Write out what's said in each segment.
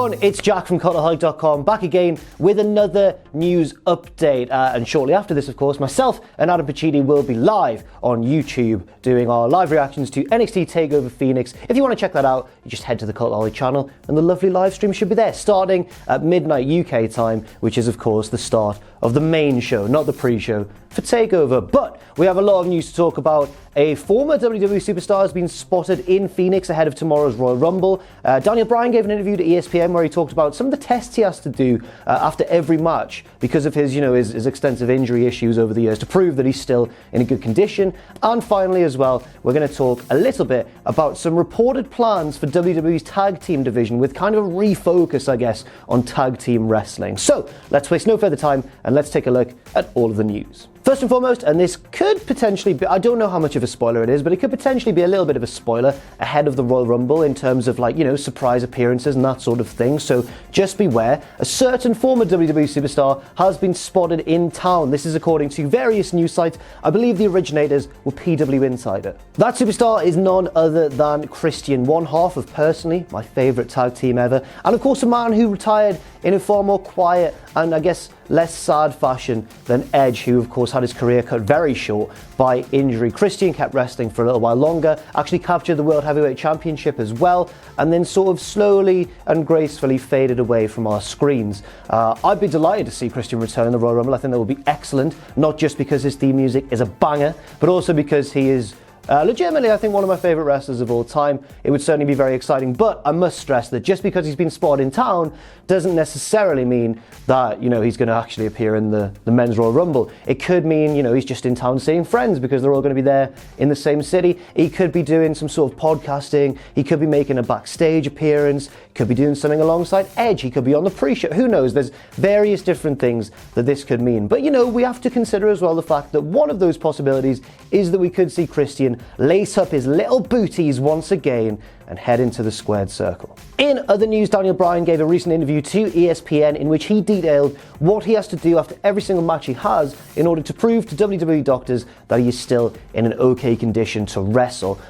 everyone, it's Jack from Cultaholic.com, back again with another news update. And shortly after this, of course, myself and Adam Pacini will be live on YouTube doing our live reactions to NXT TakeOver Phoenix. If you want to check that out, you just head to the Cultaholic channel and the lovely live stream should be there, starting at midnight UK time, which is, of course, the start of the main show, not the pre-show for TakeOver. But we have a lot of news to talk about. A former WWE Superstar has been spotted in Phoenix ahead of tomorrow's Royal Rumble. Daniel Bryan gave an interview to ESPN where he talked about some of the tests he has to do after every match because of his extensive injury issues over the years to prove that he's still in a good condition. And finally as well, we're going to talk a little bit about some reported plans for WWE's tag team division with kind of a refocus, I guess, on tag team wrestling. So let's waste no further time and let's take a look at all of the news. First and foremost, and this could potentially be, I don't know how much of a spoiler it is, but it could potentially be a little bit of a spoiler ahead of the Royal Rumble in terms of surprise appearances and that sort of thing. So just beware. A certain former WWE Superstar has been spotted in town. This is according to various news sites. I believe the originators were PW Insider. That superstar is none other than Christian, one half of personally my favourite tag team ever. And of course a man who retired in a far more quiet and I guess less sad fashion than Edge, who of course had his career cut very short by injury. Christian kept wrestling for a little while longer, actually captured the World Heavyweight Championship as well, and then sort of slowly and gracefully faded away from our screens. I'd be delighted to see Christian return in the Royal Rumble. I think that would be excellent, not just because his theme music is a banger, but also because he is legitimately, I think, one of my favourite wrestlers of all time. It would certainly be very exciting, but I must stress that just because he's been spotted in town doesn't necessarily mean that, he's going to actually appear in the Men's Royal Rumble. It could mean, he's just in town seeing friends because they're all going to be there in the same city. He could be doing some sort of podcasting. He could be making a backstage appearance. Could be doing something alongside Edge. He could be on the pre-show. Who knows? There's various different things that this could mean. But, we have to consider as well the fact that one of those possibilities is that we could see Christian lace up his little booties once again and head into the squared circle. In other news, Daniel Bryan gave a recent interview to ESPN in which he detailed what he has to do after every single match he has in order to prove to WWE doctors that he is still in an okay condition to wrestle.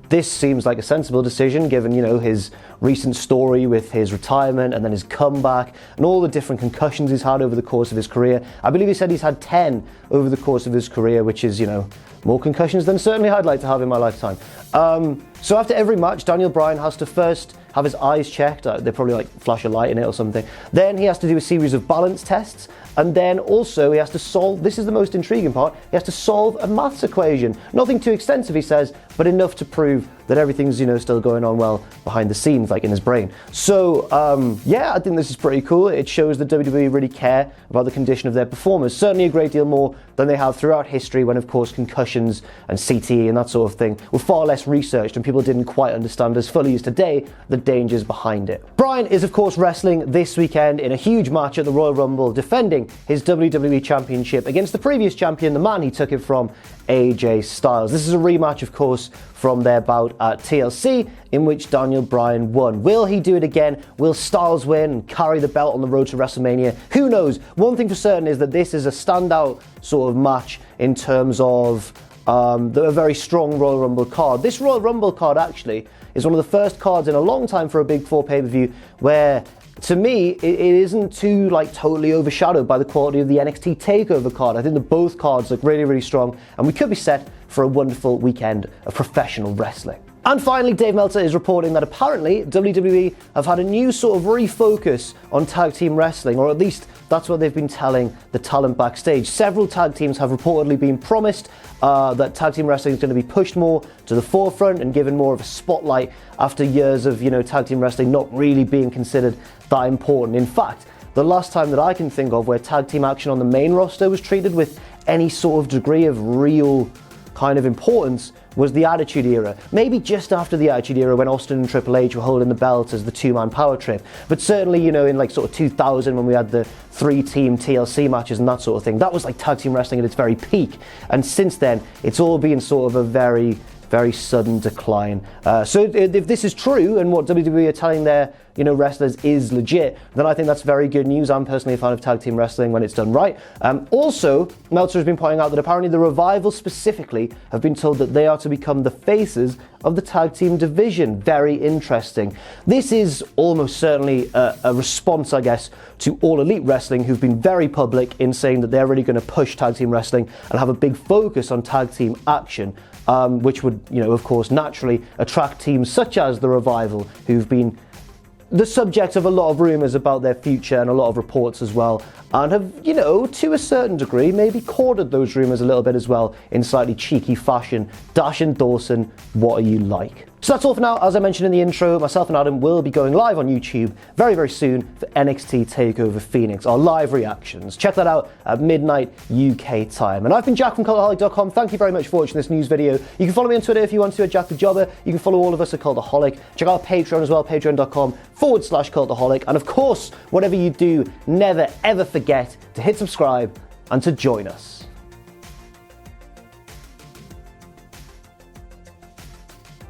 This seems like a sensible decision given, his recent story with his retirement and then his comeback and all the different concussions he's had over the course of his career. I believe he said he's had 10 over the course of his career, which is, more concussions than certainly I'd like to have in my lifetime. So after every match, Daniel Bryan has to first have his eyes checked. They probably flash a light in it or something. Then he has to do a series of balance tests. And then also he has to solve, this is the most intriguing part, he has to solve a maths equation. Nothing too extensive, he says, but enough to prove that everything's, still going on well behind the scenes, like in his brain. So, I think this is pretty cool. It shows that WWE really care about the condition of their performers. Certainly a great deal more than they have throughout history when, of course, concussions and CTE and that sort of thing were far less researched and people didn't quite understand as fully as today the dangers behind it. Bryan is, of course, wrestling this weekend in a huge match at the Royal Rumble, defending his WWE Championship against the previous champion, the man he took it from, AJ Styles. This is a rematch, of course, from their bout at TLC, in which Daniel Bryan won. Will he do it again? Will Styles win and carry the belt on the road to WrestleMania? Who knows? One thing for certain is that this is a standout sort of match in terms of a very strong Royal Rumble card. This Royal Rumble card actually is one of the first cards in a long time for a Big Four pay-per-view where, to me, it isn't too totally overshadowed by the quality of the NXT TakeOver card. I think that both cards look really, really strong, and we could be set for a wonderful weekend of professional wrestling. And finally, Dave Meltzer is reporting that apparently WWE have had a new sort of refocus on tag team wrestling, or at least that's what they've been telling the talent backstage. Several tag teams have reportedly been promised that tag team wrestling is going to be pushed more to the forefront and given more of a spotlight after years of, tag team wrestling not really being considered that important. In fact, the last time that I can think of where tag team action on the main roster was treated with any sort of degree of real kind of importance was the Attitude Era. Maybe just after the Attitude Era when Austin and Triple H were holding the belt as the two-man power trip. But certainly, in sort of 2000 when we had the 3-team TLC matches and that sort of thing, that was tag team wrestling at its very peak. And since then, it's all been sort of a very very sudden decline. So if this is true and what WWE are telling their wrestlers is legit, then I think that's very good news. I'm personally a fan of tag team wrestling when it's done right. Also, Meltzer has been pointing out that apparently the Revival specifically have been told that they are to become the faces of the tag team division. Very interesting. This is almost certainly a response, I guess, to All Elite Wrestling, who've been very public in saying that they're really going to push tag team wrestling and have a big focus on tag team action. Which would, of course, naturally attract teams such as the Revival, who've been the subject of a lot of rumours about their future and a lot of reports as well, and have, to a certain degree, maybe courted those rumours a little bit as well in slightly cheeky fashion. Dash and Dawson, what are you like? So that's all for now. As I mentioned in the intro, myself and Adam will be going live on YouTube very, very soon for NXT TakeOver Phoenix, our live reactions. Check that out at midnight UK time. And I've been Jack from Cultaholic.com. Thank you very much for watching this news video. You can follow me on Twitter if you want to at Jack the Jobber. You can follow all of us at Cultaholic. Check out Patreon as well, patreon.com/Cultaholic. And of course, whatever you do, never ever forget to hit subscribe and to join us.